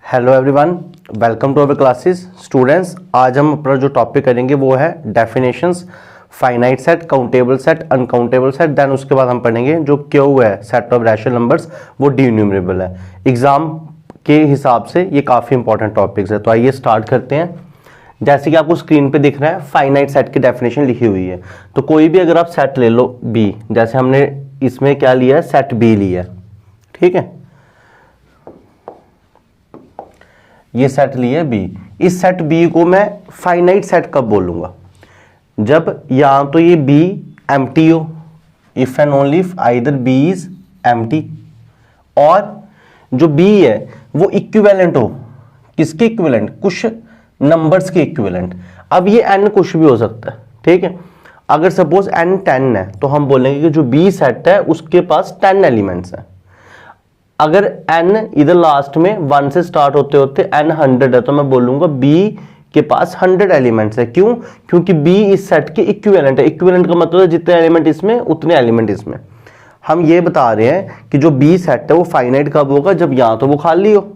Hello everyone, welcome to our classes. Students, आज हम अपना जो टॉपिक करेंगे वो है definitions, finite set, countable set, uncountable set. Then उसके बाद हम पढ़ेंगे जो क्यू है सेट ऑफ रैशनल नंबर्स, वो डी न्यूमरेबल है। एग्जाम के हिसाब से ये काफ़ी इंपॉर्टेंट टॉपिक्स है। तो आइए स्टार्ट करते हैं। जैसे कि आपको स्क्रीन पे दिख रहा है फाइनाइट सेट की डेफिनेशन लिखी हुई है। तो कोई भी अगर आप सेट ले लो बी, जैसे हमने इसमें क्या लिया है, सेट बी लिया है, ठीक है, ये सेट लिया बी। इस सेट बी को मैं फाइनाइट सेट कब बोलूंगा? जब या तो ये बी एम्प्टी हो, if and only if either B is empty, और जो बी है वो इक्विवेलेंट हो। किसके इक्विवेलेंट? कुछ नंबर्स के इक्विवेलेंट। अब ये एन कुछ भी हो सकता है, ठीक है। अगर सपोज एन 10 है तो हम बोलेंगे कि जो बी सेट है उसके पास 10 एलिमेंट्स हैं। अगर n इधर लास्ट में 1 से स्टार्ट होते होते n 100 है तो मैं बोलूंगा b के पास 100 एलिमेंट्स है। क्यों? क्योंकि b इस सेट के इक्विवेलेंट है। इक्विवेलेंट का मतलब है जितने एलिमेंट इसमें उतने एलिमेंट इसमें। हम ये बता रहे हैं कि जो b सेट है वो फाइनाइट कब होगा? जब या तो वो खाली हो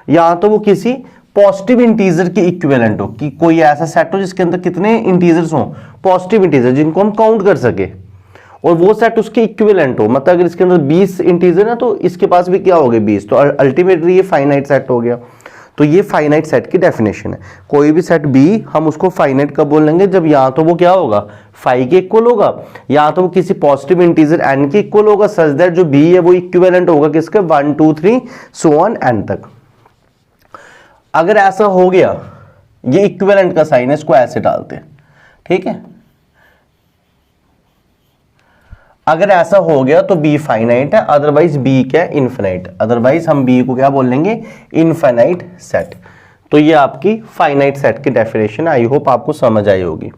या तो वो किसी पॉजिटिव इंटीजर के इक्विवेलेंट हो, कि कोई ऐसा सेट हो जिसके अंदर कितने इंटीजर्स हो, पॉजिटिव इंटीजर जिनको हम काउंट कर सके, और वो सेट उसके इक्विवेलेंट हो। मतलब अगर इसके अंदर 20 इंटीजर है तो इसके पास भी क्या हो गए? 20। तो अल्टीमेटली ये फाइनाइट सेट हो गया। तो ये फाइनाइट सेट की डेफिनेशन है। कोई भी सेट बी हम उसको फाइनाइट कब बोलेंगे? जब या तो वो क्या होगा, 5 के इक्वल होगा, या तो वो किसी पॉजिटिव इंटीजर n के इक्वल होगा, सच दैट जो बी है वो इक्विवेलेंट होगा किसके? 1 2 3 सो ऑन n तक। अगर ऐसा हो गया, ये इक्विवेलेंट का साइन है, इसको ऐसे डालते हैं, ठीक है। अगर ऐसा हो गया तो b फाइनाइट है, अदरवाइज b क्या है? इनफिनाइट। अदरवाइज हम b को क्या बोलेंगे? Infinite set. तो ये आपकी फाइनाइट सेट की डेफिनेशन, आई होप आपको समझ आई होगी।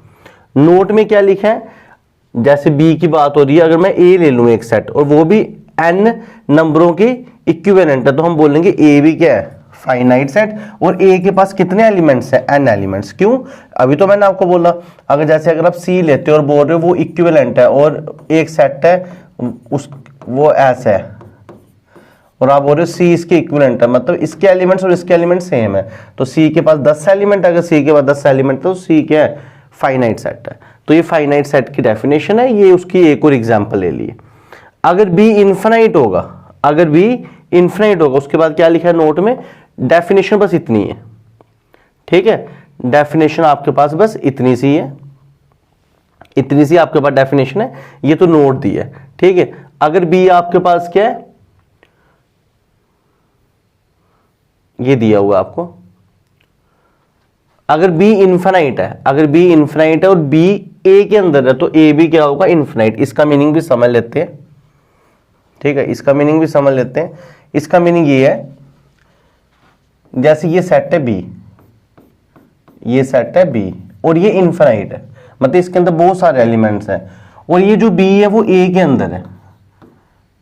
नोट में क्या लिखा है? जैसे b की बात हो रही है, अगर मैं a ले लूं एक सेट और वो भी n नंबरों के इक्विवेलेंट है, तो हम बोलेंगे a भी क्या है? Finite set. और a के पास कितने एलिमेंट्स हैं? n elements. क्यों? अभी तो मैंने आपको बोला, अगर आप c लेते हो और बोल रहे हो वो इक्विवेलेंट है और एक सेट है उस वो ऐसा है, और आप बोल रहे हो c इसके इक्विवेलेंट है, मतलब इसके एलिमेंट्स और इसके एलिमेंट सेम है, तो c के पास 10 एलिमेंट। अगर c के पास 10 एलिमेंट तो c क्या है? फाइनाइट सेट है। तो ये फाइनाइट सेट की डेफिनेशन है। ये उसकी एक और एग्जाम्पल ले लिए। अगर b इनफिनाइट होगा, अगर b इनफिनाइट होगा, उसके बाद क्या लिखा है नोट में? डेफिनेशन बस इतनी है, ठीक है। डेफिनेशन आपके पास बस इतनी सी है, इतनी सी आपके पास डेफिनेशन है। ये तो नोट दी है, ठीक है। अगर बी आपके पास क्या है, ये दिया हुआ आपको। अगर बी इनफिनाइट है, अगर बी इनफिनाइट है और बी ए के अंदर है, तो ए भी क्या होगा? इनफिनाइट। इसका मीनिंग भी समझ लेते हैं, ठीक है, इसका मीनिंग भी समझ लेते हैं। इसका मीनिंग ये है, जैसे ये सेट है बी, ये सेट है बी और ये इनफिनाइट है, मतलब इसके अंदर बहुत सारे एलिमेंट्स हैं, और ये जो बी है वो ए के अंदर है,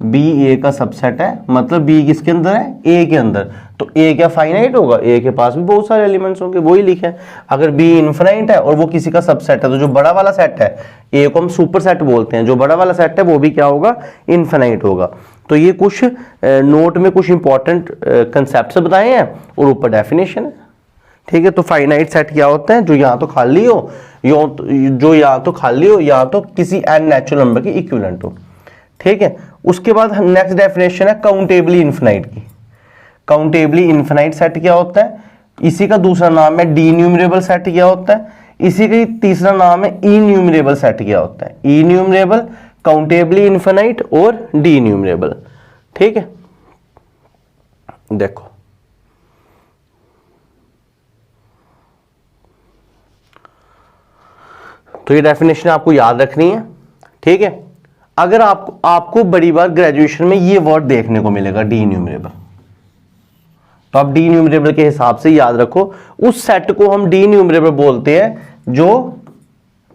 बी ए का सबसेट है, मतलब बी किसके अंदर है? ए के अंदर। तो ए क्या फाइनाइट होगा? ए के पास भी बहुत सारे एलिमेंट्स होंगे, वही लिखे हैं। अगर बी इनफिनाइट है और वो किसी का सबसेट है, तो जो बड़ा वाला सेट है, ए को हम सुपर सेट बोलते हैं, जो बड़ा वाला सेट है वो भी क्या होगा? इनफिनाइट होगा। तो ये कुछ नोट में कुछ इंपॉर्टेंट कंसेप्ट्स बताए हैं और ऊपर डेफिनेशन है, ठीक है। तो फाइनाइट सेट क्या होता है? जो या तो खाली हो, जो या तो खाली हो या तो किसी n नेचुरल नंबर की इक्विवेलेंट हो, ठीक है। उसके बाद नेक्स्ट डेफिनेशन है काउंटेबली इनफिनाइट की। काउंटेबली इनफिनाइट सेट क्या होता है? इसी का दूसरा नाम है डी न्यूमरेबल सेट क्या होता है? इसी का तीसरा नाम है इन्यूमरेबल सेट क्या होता है? इन्यूमरेबल, काउंटेबली इनफिनाइट और डी न्यूमरेबल, ठीक है। देखो तो ये डेफिनेशन आपको याद रखनी है, ठीक है। अगर आपको बड़ी बार ग्रेजुएशन में ये वर्ड देखने को मिलेगा डी न्यूमरेबल, तो आप डी न्यूमरेबल के हिसाब से याद रखो। उस सेट को हम डी न्यूमरेबल बोलते हैं जो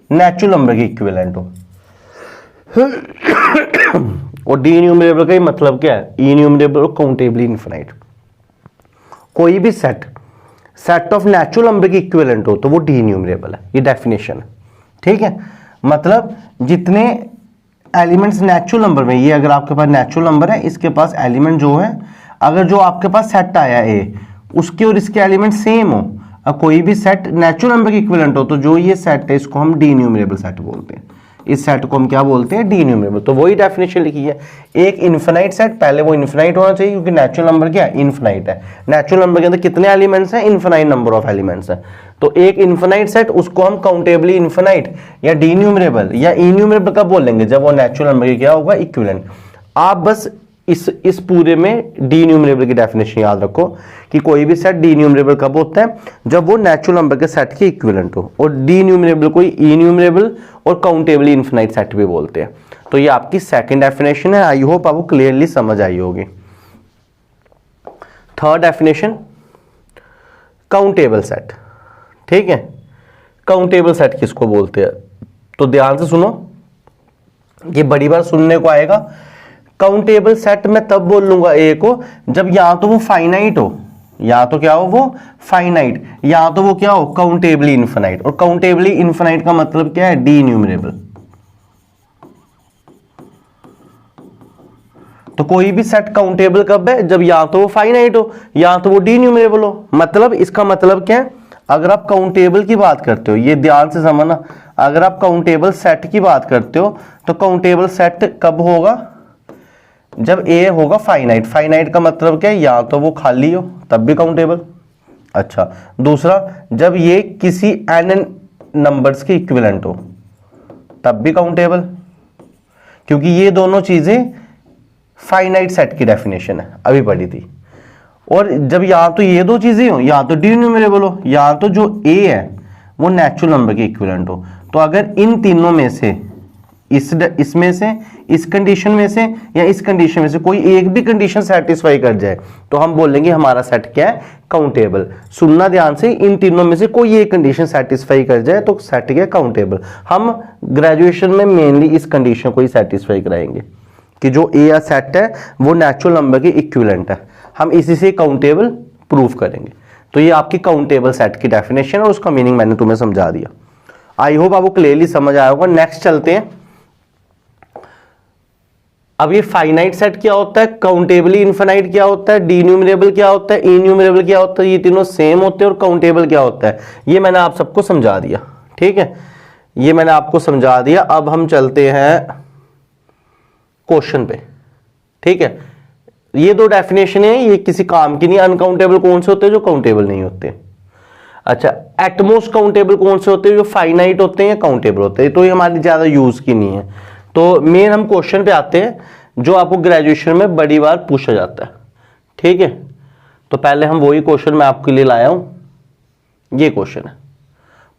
नेचुरल नंबर की इक्विवेलेंट हो। और डी न्यूमरेबल का ही मतलब क्या है? इन्यूमरेबल और काउंटेबली इनफिनाइट। कोई भी सेट ऑफ नेचुरल नंबर की इक्विवेलेंट हो तो वो डी न्यूमरेबल है। ये डेफिनेशन है, ठीक है। मतलब जितने एलिमेंट्स नेचुरल नंबर में, ये अगर आपके पास नेचुरल नंबर है, इसके पास एलिमेंट जो है, अगर जो आपके पास सेट आया ए, उसके और इसके एलिमेंट सेम हो, और कोई भी सेट नेचुरल नंबर के इक्विवेलेंट हो, तो जो ये सेट है इसको हम डी न्यूमरेबल सेट बोलते हैं। इस सेट को हम क्या बोलते हैं? D numerable. तो वही डेफिनेशन लिखी है, एक इनफिनाइट सेट, पहले वो इनफिनाइट होना चाहिए क्योंकि नेचुरल नंबर क्या है? इनफिनाइट है। नेचुरल नंबर के अंदर कितने एलिमेंट्स हैं? इनफिनाइट नंबर ऑफ एलिमेंट्स हैं। तो एक इनफिनाइट सेट, उसको हम काउंटेबली इनफिनाइट या डी न्यूमरेबल या इन्यूमरेबल कब बोलेंगे? जब वो नेचुरल नंबर के क्या होगा? इक्विवेलेंट। आप बस इस पूरे में डी न्यूमरेबल की डेफिनेशन याद रखो कि कोई भी सेट डी न्यूमरेबल कब होता है? जब वो नेचुरल नंबर के सेट के इक्विवेलेंट हो। और डी न्यूमरेबल को इन्यूमरेबल और काउंटेबली इनफिनाइट सेट भी बोलते हैं। तो ये आपकी सेकंड डेफिनेशन है। आई होप आपको क्लियरली समझ आई होगी। Third definition, countable set. ठीक है, काउंटेबल सेट किसको बोलते हैं? तो ध्यान से सुनो, ये बड़ी बार सुनने को आएगा। काउंटेबल सेट मैं तब बोल लूंगा ए को जब या तो वो फाइनाइट हो, या तो क्या हो? वो फाइनाइट, या तो वो क्या हो? Countably infinite. और काउंटेबली इनफिनाइट का मतलब क्या है? D numerable. तो कोई भी सेट काउंटेबल कब है? जब या तो वो फाइनाइट हो या तो वो डी न्यूमरेबल हो। मतलब इसका मतलब क्या है? अगर आप काउंटेबल की बात करते हो, ये ध्यान से समझना, अगर आप काउंटेबल सेट की बात करते हो तो काउंटेबल सेट कब होगा? जब ए होगा फाइनाइट। फाइनाइट का मतलब क्या है? या तो वो खाली हो तब भी काउंटेबल। अच्छा, दूसरा, जब ये किसी एन नंबर्स के इक्विवेलेंट हो तब भी काउंटेबल, क्योंकि ये दोनों चीजें फाइनाइट सेट की डेफिनेशन है, अभी पढ़ी थी। और जब या तो ये दो चीजें हो, या तो डी न्यूमरेबल हो, या तो जो ए है वो नेचुरल नंबर के इक्विवेलेंट हो। तो अगर इन तीनों में से इसमें से, इस कंडीशन में से या इस कंडीशन में से कोई एक भी कंडीशन सेटिस्फाई कर जाए तो हम बोलेंगे हमारा सेट क्या है? काउंटेबल। सुनना ध्यान से, इन तीनों में से कोई एक कंडीशन सेटिस्फाई कर जाए तो सेट क्या? काउंटेबल। हम ग्रेजुएशन में मेनली इस कंडीशन को ही सेटिस्फाई कराएंगे कि जो ए या सेट है वो नेचुरल नंबर के इक्विवेलेंट है। हम इसी से काउंटेबल प्रूव करेंगे। तो ये आपकी काउंटेबल सेट की डेफिनेशन है और उसका मीनिंग मैंने तुम्हें समझा दिया। आई होप आपको क्लियरली समझ आया होगा। नेक्स्ट चलते हैं। अब ये फाइनाइट सेट क्या होता है, काउंटेबली इनफिनाइट क्या होता है, डी न्यूमरेबल क्या होता है, इन्यूमरेबल क्या होता है, ये तीनों सेम होते हैं, और काउंटेबल क्या होता है, ये मैंने आप सबको समझा दिया। ठीक है, ये मैंने आपको समझा दिया। अब हम चलते हैं क्वेश्चन पे। ठीक है, ये दो डेफिनेशन है, ये किसी काम की नहीं। अनकाउंटेबल कौन से होते हैं? जो काउंटेबल नहीं होते। अच्छा, एटमोस्ट काउंटेबल कौन से होते हैं? जो फाइनाइट होते हैं या काउंटेबल होते हैं। तो ये हमारी ज्यादा यूज की नहीं है। तो मेन हम क्वेश्चन पे आते हैं जो आपको ग्रेजुएशन में बड़ी बार पूछा जाता है। ठीक है, तो पहले हम वही क्वेश्चन मैं आपके लिए लाया हूं। ये क्वेश्चन है,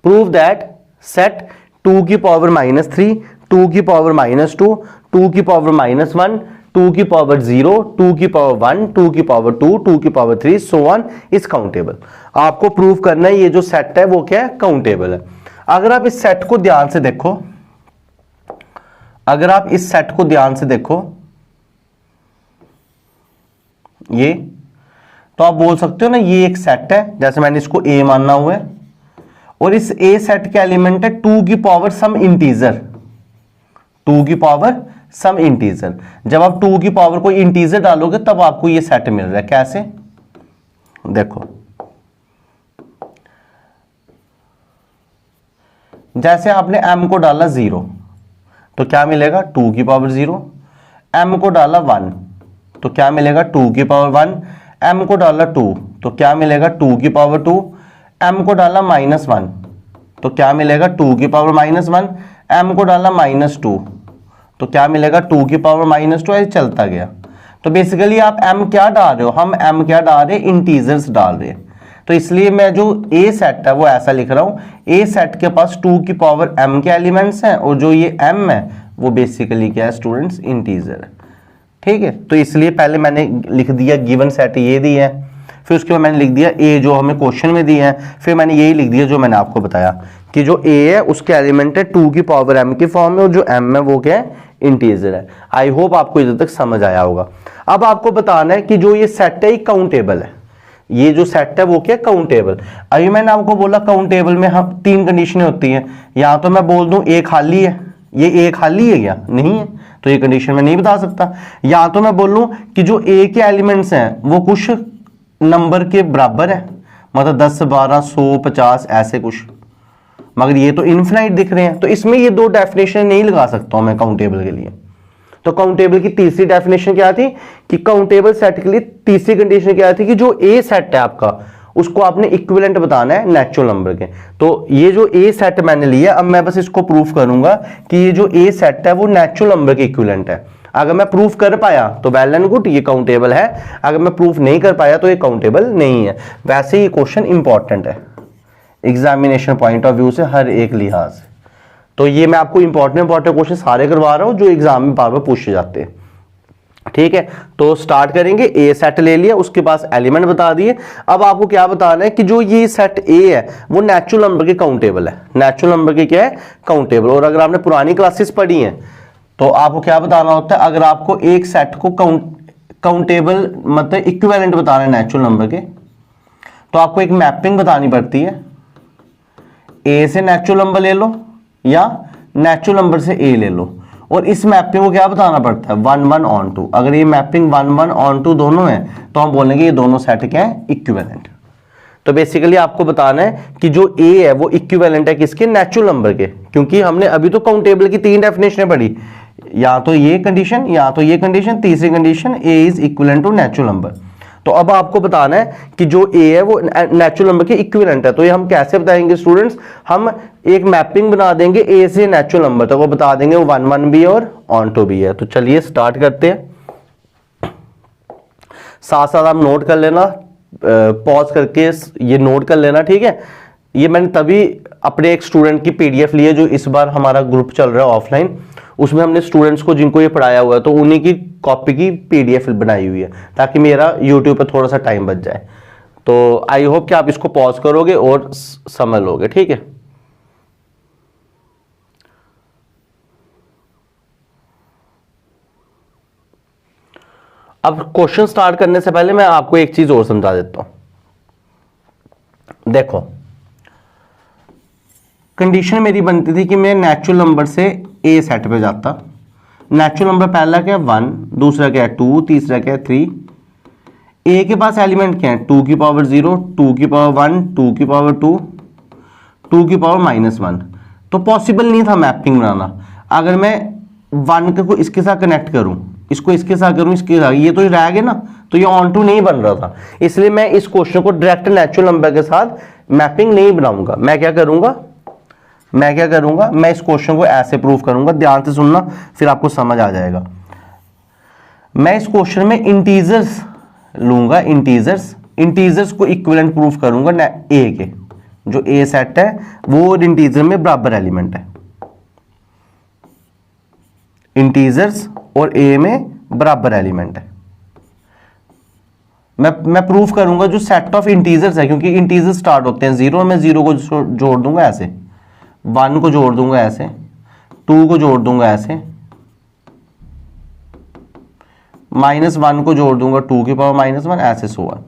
प्रूव दैट सेट 2 की पावर -3, 2 की पावर -2, 2 की पावर -1, 2 की पावर 0, 2 की पावर 1, 2 की पावर 2, 2 की power 3 so on is countable. आपको प्रूव करना है ये जो सेट है वो क्या है? काउंटेबल है। अगर आप इस सेट को ध्यान से देखो, अगर आप इस सेट को ध्यान से देखो, ये तो आप बोल सकते हो ना ये एक सेट है, जैसे मैंने इसको ए मानना हुआ है, और इस ए सेट के एलिमेंट है 2 की पावर सम इंटीजर, 2 की पावर सम इंटीजर। जब आप 2 की पावर कोई इंटीजर डालोगे तब आपको ये सेट मिल रहा है। कैसे? देखो, जैसे आपने m को डाला 0 तो क्या मिलेगा? 2 की पावर 0। m को डाला 1 तो क्या मिलेगा? 2 की पावर 1। m को डाला 2 तो क्या मिलेगा? 2 की पावर 2। m को डाला -1 तो क्या मिलेगा? 2 की पावर -1। m को डाला -2 तो क्या मिलेगा? 2 की पावर -2। ऐसे चलता गया। तो बेसिकली आप m क्या डाल रहे हो? हम m क्या डाल रहे हैं? इंटीजर्स डाल रहे हैं। तो इसलिए मैं जो ए सेट है वो ऐसा लिख रहा हूं, ए सेट के पास 2 की पावर m के एलिमेंट्स हैं, और जो ये m है वो बेसिकली क्या है स्टूडेंट्स? इंटीजर है। ठीक है, तो इसलिए पहले मैंने लिख दिया गिवन सेट ये दी है, फिर उसके बाद मैंने लिख दिया ए जो हमें क्वेश्चन में दिया है, फिर मैंने यही लिख दिया जो मैंने आपको बताया कि जो ए है उसके एलिमेंट है 2 की पावर m के फॉर्म में, और जो m है वो क्या है? इंटीजर है। आई होप आपको इधर तक समझ आया होगा। अब आपको बताना है कि जो ये सेट है काउंटेबल है। ये जो सेट है वो क्या? काउंटेबल। अभी मैंने आपको बोला काउंटेबल में हम 3 कंडीशनें होती हैं। या तो मैं बोल दूं ए खाली है, ये ए खाली है क्या? नहीं है, तो ये कंडीशन मैं नहीं बता सकता। या तो मैं बोलूं कि जो ए के एलिमेंट्स हैं वो कुछ नंबर के बराबर है, मतलब 10 12 100 50 ऐसे कुछ, मगर ये तो इनफिनाइट दिख रहे हैं, तो इसमें ये दो डेफिनेशन नहीं लगा सकता हूं मैं काउंटेबल के लिए। तो काउंटेबल की तीसरी डेफिनेशन क्या थी कि काउंटेबल सेट के लिए तीसरी कंडीशन क्या थी कि जो ए सेट है आपका उसको आपने इक्विवेलेंट बताना है नेचुरल नंबर के। तो ये जो ए सेट मैंने लिया, अब मैं बस इसको प्रूफ करूंगा कि ये जो ए सेट है वो नेचुरल नंबर के इक्विवेलेंट है। अगर मैं प्रूफ कर पाया तो वेल एंड गुड, ये काउंटेबल है। अगर मैं प्रूफ नहीं कर पाया तो ये काउंटेबल नहीं है। वैसे ये क्वेश्चन इंपॉर्टेंट है एग्जामिनेशन पॉइंट ऑफ व्यू से, हर एक लिहाज से। तो ये मैं आपको इंपॉर्टेंट क्वेश्चन सारे करवा रहा हूं जो एग्जाम में बार बार पूछे जाते हैं, ठीक है। तो स्टार्ट करेंगे, ए सेट ले लिया, उसके पास एलिमेंट बता दिए। अब आपको क्या बताना है कि जो ये सेट ए है वो नेचुरल नंबर के काउंटेबल है। नेचुरल नंबर के क्या है? काउंटेबल। और अगर आपने पुरानी क्लासेस पढ़ी हैं तो आपको क्या बताना होता है, अगर आपको एक सेट को काउंटेबल मतलब इक्विवेलेंट बताना है नेचुरल नंबर के, तो आपको एक मैपिंग बतानी पड़ती है। ए से नेचुरल नंबर ले लो या नेचुरल नंबर से ए ले लो, और इस मैपिंग को क्या बताना पड़ता है? 1 1 ऑन 2। अगर ये मैपिंग 1 1 ऑन 2 दोनों है तो हम बोलेंगे ये दोनों सेट क्या है? इक्विवेलेंट। तो बेसिकली आपको बताना है कि जो ए है वो इक्विवेलेंट है किसके? नेचुरल नंबर के। क्योंकि हमने अभी तो काउंटेबल की 3 डेफिनेशन पढ़ी, या तो ये कंडीशन या तो ये कंडीशन, तीसरी condition A is equivalent to natural number. तो अब आपको बताना है कि जो ए है वो नेचुरल नंबर के इक्विवेलेंट है। तो ये हम कैसे बताएंगे स्टूडेंट्स? हम एक मैपिंग बना देंगे ए से नेचुरल नंबर तक, वो बता देंगे 1 1 भी और ऑन 2 भी है। तो चलिए स्टार्ट करते हैं। साथ साथ आप नोट कर लेना, पॉज करके ये नोट कर लेना, ठीक है। ये मैंने तभी अपने एक स्टूडेंट की पीडीएफ ली है जो इस बार हमारा ग्रुप चल रहा है ऑफलाइन, उसमें हमने स्टूडेंट्स को जिनको ये पढ़ाया हुआ है तो उन्हीं की कॉपी की पीडीएफ बनाई हुई है, ताकि मेरा यूट्यूब पे थोड़ा सा टाइम बच जाए। तो आई होप कि आप इसको पॉज करोगे और समझ लोगे, ठीक है। अब क्वेश्चन स्टार्ट करने से पहले मैं आपको एक चीज और समझा देता हूं। देखो, कंडीशन मेरी बनती थी कि मैं नेचुरल नंबर से ए सेट पे जाता। नेचुरल नंबर पहला क्या है? 1, दूसरा क्या है? 2, तीसरा क्या है? 3। ए के पास एलिमेंट क्या है? 2 की पावर 0, 2 की पावर 1, 2 की पावर 2, 2 की पावर -1। तो पॉसिबल नहीं था मैपिंग बनाना। अगर मैं 1 को इसके साथ कनेक्ट करूं, इसको इसके साथ करूं, इसके साथ, ये तो रह गए ना, तो ये ऑन टू नहीं बन रहा था। इसलिए मैं इस क्वेश्चन को डायरेक्ट नेचुरल नंबर के साथ मैपिंग नहीं बनाऊंगा। मैं क्या करूंगा, मैं इस क्वेश्चन को ऐसे प्रूव करूंगा। ध्यान से सुनना, फिर आपको समझ आ जाएगा। मैं इस क्वेश्चन में इंटीजर्स लूंगा, इंटीजर्स को इक्विवेलेंट प्रूफ करूंगा ए के। जो ए सेट है वो इंटीजर में बराबर एलिमेंट है, इंटीजर्स और ए में बराबर एलिमेंट है। मैं प्रूफ करूंगा जो सेट ऑफ इंटीजर्स है, क्योंकि इंटीजर्स स्टार्ट होते हैं 0, मैं 0 को जोड़ दूंगा ऐसे, 1 को जोड़ दूंगा ऐसे, 2 को जोड़ दूंगा ऐसे, -1 को जोड़ दूंगा 2 की पावर -1, ऐसे सो ऑन।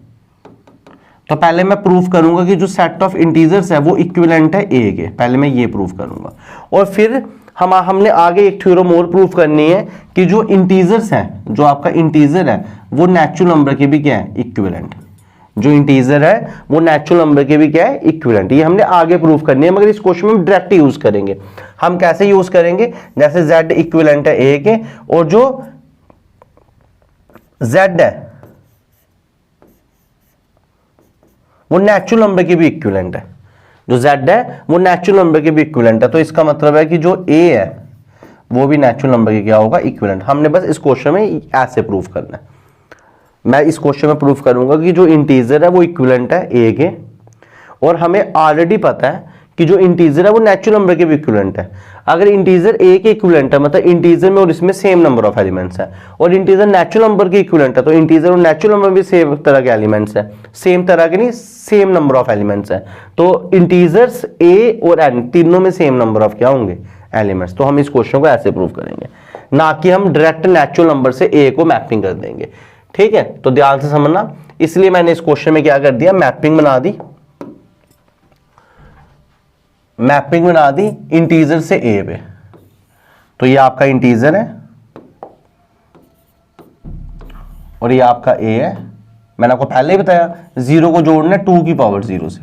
तो पहले मैं प्रूफ करूंगा कि जो सेट ऑफ इंटीजर्स है वो इक्विवेलेंट है ए के। पहले मैं ये प्रूफ करूंगा, और फिर हमने आगे एक थ्योरम और प्रूफ करनी है कि जो इंटीजर्स हैं, जो आपका इंटीजर है वो नेचुरल नंबर के भी क्या है? इक्विवेलेंट। जो इंटीजर है वो नेचुरल नंबर के भी क्या है? इक्विवेलेंट। ये हमने आगे प्रूफ करनी है, मगर इस क्वेश्चन में हम डायरेक्ट यूज करेंगे। हम कैसे यूज करेंगे? जैसे z इक्विवेलेंट है a के, और जो z है वो नेचुरल नंबर के भी इक्विवेलेंट है। जो z है वो नेचुरल नंबर के भी इक्विवेलेंट है। तो इसका मतलब है कि जो a है वो भी नेचुरल नंबर के क्या होगा? इक्विवेलेंट। हमने बस इस क्वेश्चन में ऐसे प्रूफ करना है। मैं इस क्वेश्चन में प्रूफ करूंगा कि जो इंटीजर है वो इक्विवेलेंट है ए के, और हमें ऑलरेडी पता है कि जो इंटीजर है वो नेचुरल नंबर के भी इक्विवेलेंट है। अगर इंटीजर ए के इक्विवेलेंट है, मतलब इंटीजर में और इसमें सेम नंबर ऑफ एलिमेंट्स है, और इंटीजर नेचुरल नंबर के इक्विवेलेंट है, तो इंटीजर और नेचुरल नंबर भी सेम तरह के एलिमेंट्स है। सेम तरह के नहीं, सेम नंबर ऑफ एलिमेंट्स है। तो इंटीजर्स ए और एन तीनों में सेम नंबर ऑफ क्या होंगे? एलिमेंट्स। तो हम इस क्वेश्चन को ऐसे प्रूव करेंगे, ना कि हम डायरेक्ट नेचुरल नंबर से ए को मैपिंग कर देंगे, ठीक है। तो ध्यान से समझना, इसलिए मैंने इस क्वेश्चन में क्या कर दिया? मैपिंग बना दी इंटीजर से ए पे। तो ये आपका इंटीजर है और ये आपका ए है, मैंने आपको पहले ही बताया, 0 को जोड़ना है 2 की पावर 0 से,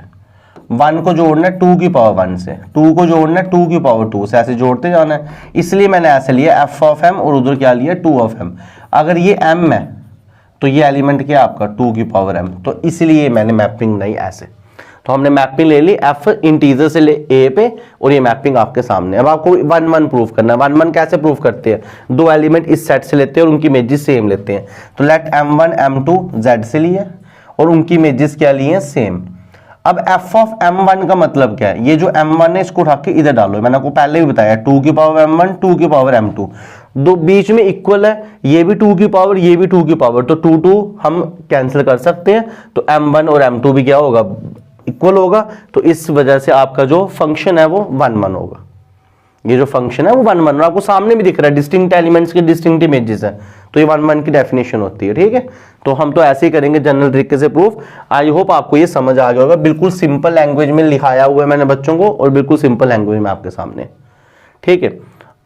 1 को जोड़ना है 2 की पावर 1 से, 2 को जोड़ना है 2 की पावर 2 से, ऐसे जोड़ते जाना है। इसलिए मैंने ऐसे लिया f ऑफ m और उधर क्या लिया 2 ऑफ m। अगर ये m है तो ये एलिमेंट क्या है आपका 2 की पावर m, तो इसलिए मैंने मैपिंग बनाई ऐसे। तो हमने मैपिंग ले ली f इंटीजर से ले a पे और ये मैपिंग आपके सामने। अब आपको 1 1 प्रूफ करना है। 1 1 कैसे प्रूफ करते हैं, दो एलिमेंट इस सेट से लेते हैं और उनकी इमेजेस सेम लेते हैं। तो लेट m1 m2 z से लिए और उनकी इमेजेस क्या लिए हैं, सेम। अब f ऑफ m1 का मतलब क्या है, ये जो m1 है इसको उठा के इधर डालो। मैंने आपको पहले भी बताया 2 की पावर m1 2 की पावर m2, दो बीच में इक्वल है, ये भी 2 की पावर ये भी 2 की पावर, तो 2 2 हम कैंसिल कर सकते हैं। तो m1 और m2 भी क्या होगा, इक्वल होगा। तो इस वजह से आपका जो फंक्शन है वो 1 1 होगा। ये जो फंक्शन है वो 1 1 आपको सामने भी दिख रहा है, डिस्टिंक्ट एलिमेंट्स के डिस्टिंक्ट इमेजेस है, तो ये 1 1 की डेफिनेशन होती है। ठीक है, तो हम तो ऐसे ही करेंगे जनरल तरीके से प्रूफ। आई होप आपको ये समझ आ गया होगा। बिल्कुल सिंपल लैंग्वेज में लिखाया हुआ है मैंने बच्चों को, और बिल्कुल सिंपल लैंग्वेज में आपके सामने। ठीक है,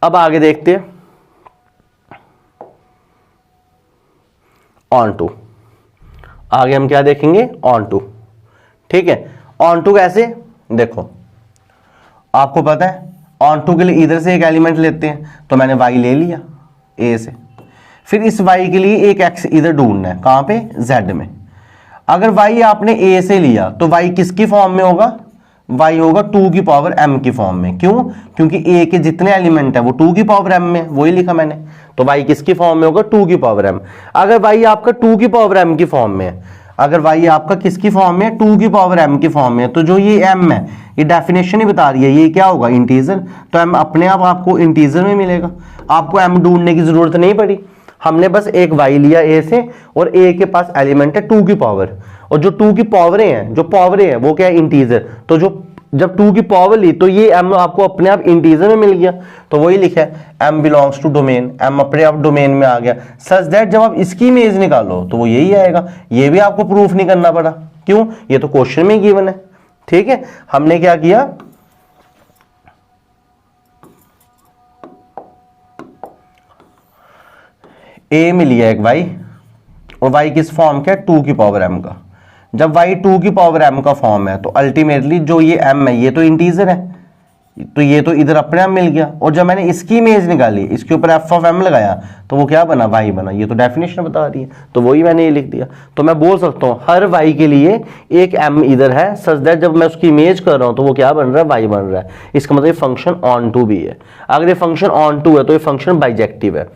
अब आगे देखते हैं ऑन टू। आगे हम क्या देखेंगे, ऑन टू। ठीक है, ऑन टू कैसे, देखो आपको पता है ऑन टू के लिए इधर से एक एलिमेंट लेते हैं, तो मैंने y ले लिया a से, फिर इस y के लिए एक x इधर ढूंढना है, कहां पे, z में। अगर y आपने a से लिया तो y किसकी फॉर्म में होगा, y होगा 2 की पावर m की फॉर्म में। क्यों, क्योंकि a के जितने एलिमेंट है वो 2 की पावर m में, वही लिखा मैंने। तो y किसकी फॉर्म में होगा, 2 की पावर m। अगर y आपका 2 की पावर m की फॉर्म में है, अगर y आपका किसकी फॉर्म में, 2 की पावर m की फॉर्म में, तो जो ये m है ये डेफिनेशन ही बता रही है ये क्या होगा, इंटीजर। तो m अपने आप आपको इंटीजर में मिलेगा, आपको m ढूंढने की जरूरत नहीं पड़ी। हमने बस एक y लिया a से और a के पास एलिमेंट है 2 की पावर, और जो 2 की पावरें हैं, जो पावरें हैं वो क्या है, इंटीजर। तो जो जब 2 की पावर ली तो ये m आपको अपने आप इंटीजर में मिल गया। तो वही लिखा है m belongs to domain, m अपने आप डोमेन में आ गया, सच दैट जब आप इसकी इमेज निकालो तो वो यही आएगा। ये भी आपको प्रूफ नहीं करना पड़ा, क्यों, ये तो क्वेश्चन में गिवन है। ठीक है, हमने क्या किया, a में लिया एक y, और y किस फॉर्म का है, 2 की पावर m का। जब y 2 की पावर m का फॉर्म है तो अल्टीमेटली जो ये m है ये तो इंटीजर है, तो ये तो इधर अपने आप मिल गया। और जब मैंने इसकी इमेज निकाली, इसके ऊपर f ऑफ m लगाया, तो वो क्या बना, y बना। ये तो डेफिनेशन बता रही है, तो वही मैंने ये लिख दिया। तो मैं बोल सकता हूँ हर y के लिए एक m इधर है, सच दैट जब मैं उसकी इमेज कर रहा हूँ तो वो क्या बन रहा है, y बन रहा है। इसका मतलब ये फंक्शन ऑन टू भी है। अगर ये फंक्शन ऑन टू है तो ये फंक्शन बाइजेक्टिव है।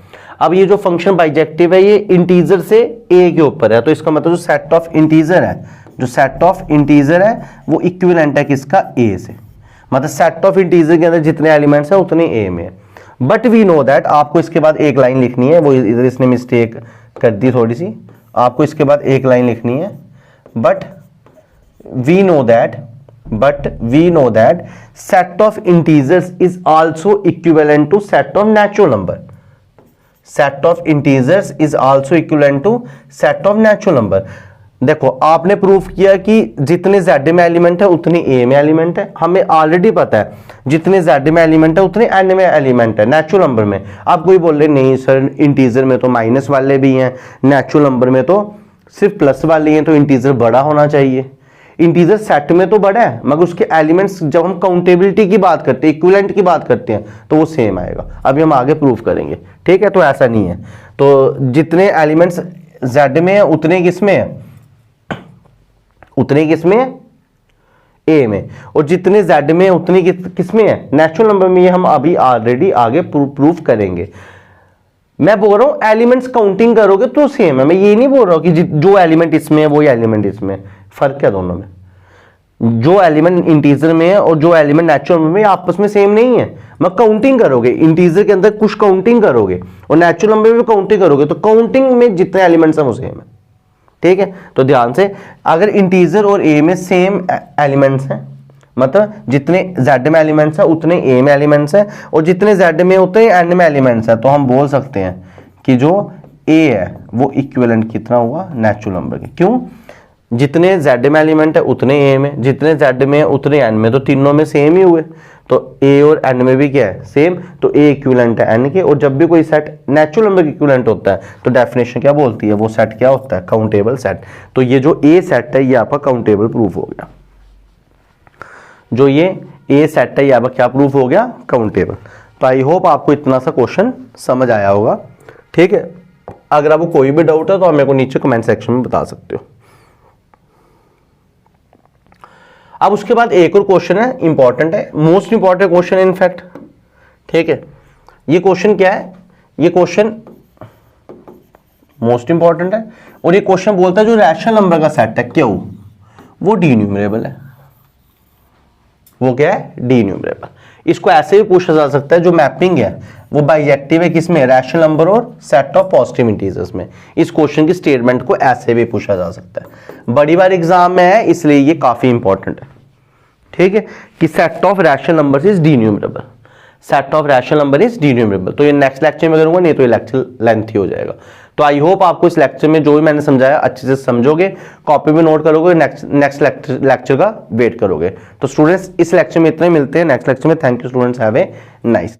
अब ये जो फंक्शन बाइजेक्टिव है ये इंटीजर से a के ऊपर है, तो इसका मतलब जो सेट ऑफ इंटीजर है, जो सेट ऑफ इंटीजर है वो इक्विवेलेंट है किसका, a से। मतलब सेट ऑफ इंटीजर के अंदर जितने एलिमेंट्स हैं उतने a में है। बट वी नो दैट, आपको इसके बाद एक लाइन लिखनी है, वो इधर इसने मिस्टेक कर दी थोड़ी सी, आपको इसके बाद एक लाइन लिखनी है। But we know that set of integers is also equivalent to set of natural number. Set of integers is also equivalent to set of natural number. देखो आपने प्रूफ किया कि जितने z में एलिमेंट है उतने a में एलिमेंट है। हमें ऑलरेडी पता है जितने z में एलिमेंट है उतने n में एलिमेंट है नेचुरल नंबर में। आप कोई बोल रहे नहीं सर इंटीजर में तो माइनस वाले भी हैं, नेचुरल नंबर में तो सिर्फ प्लस वाले हैं, तो इंटीजर बड़ा होना चाहिए। इंटीजर सेट में तो बड़ा है, मगर उसके एलिमेंट्स जब हम काउंटेबिलिटी की बात करते हैं, इक्विवेलेंट की बात करते हैं, तो वो सेम आएगा। अभी हम आगे प्रूफ करेंगे। ठीक है, तो ऐसा नहीं है। तो जितने एलिमेंट्स z में है उतने किसमें है, उतने किसमें है, a में। और जितने z में उतने किसमें है, नेचुरल नंबर में। ये हम अभी ऑलरेडी आगे प्रूफ करेंगे। मैं बोल रहा हूं एलिमेंट्स काउंटिंग करोगे तो सेम है। मैं ये नहीं बोल रहा हूं कि जो एलिमेंट इसमें है वो एलिमेंट इसमें है। फर्क है दोनों में। जो एलिमेंट इंटीजर में है और जो एलिमेंट नेचुरल नंबर में आपस में सेम नहीं है। मैं काउंटिंग करोगे, इंटीजर के अंदर कुछ काउंटिंग करोगे और नेचुरल नंबर में काउंटिंग करोगे, तो काउंटिंग में जितने एलिमेंट्स हैं वो सेम है। ठीक है, तो ध्यान से, अगर इंटीजर और a में सेम एलिमेंट्स हैं, मतलब जितने z में एलिमेंट्स हैं उतने a में एलिमेंट्स हैं, और जितने z में उतने n में एलिमेंट्स हैं, तो हम बोल सकते हैं कि जो a है वो इक्विवेलेंट कितना हुआ, नेचुरल नंबर के। क्यों, जितने z में एलिमेंट है उतने a में, जितने z में उतने n में, तो तीनों में सेम ही हुए। तो ए और एन में भी क्या है सेम, तो ए इक्विवेलेंट है एन के, और जब भी कोई सेट नेचुरल नंबर के इक्विवेलेंट होता है तो डेफिनेशन क्या बोलती है, वो सेट क्या होता है, काउंटेबल सेट। तो ये जो ए सेट है ये आपका काउंटेबल प्रूफ हो गया, जो ये ए सेट है ये आपका क्या प्रूफ हो गया, काउंटेबल। तो आई होप आपको इतना सा क्वेश्चन समझ आया होगा, ठीक है। अगर आपको कोई भी डाउट है तो आप मेरे को नीचे कमेंट सेक्शन में बता सकते हो। अब उसके बाद एक और क्वेश्चन है, इंपॉर्टेंट है, मोस्ट इंपॉर्टेंट क्वेश्चन है इनफैक्ट, ठीक है। ये क्वेश्चन क्या है, ये क्वेश्चन मोस्ट इंपॉर्टेंट है, और ये क्वेश्चन बोलता है जो रैशनल नंबर का सेट है क्यू, वो डी न्यूमरेबल है। वो क्या है, डी न्यूमरेबल। इसको ऐसे भी पूछा जा सकता है, जो मैपिंग है वो बाइजेक्टिव है किसमें, रैशनल नंबर और सेट ऑफ पॉजिटिव इंटीजर्स में। इस क्वेश्चन की स्टेटमेंट को ऐसे भी पूछा जा सकता है, बड़ी बार एग्जाम में है इसलिए ये काफी इंपॉर्टेंट है, ठीक है, कि set of rational numbers is D numerable, set of rational number is D numerable. तो ये नेक्स्ट लेक्चर में करूंगा, नहीं तो ये लेक्चर लेंथी हो जाएगा। तो आई होप आपको इस लेक्चर में जो भी मैंने समझाया अच्छे से समझोगे, कॉपी में नोट करोगे, नेक्स्ट लेक्चर का वेट करोगे। तो स्टूडेंट्स इस लेक्चर में इतने मिलते हैं नेक्स्ट लेक्चर में। Thank you students, have a nice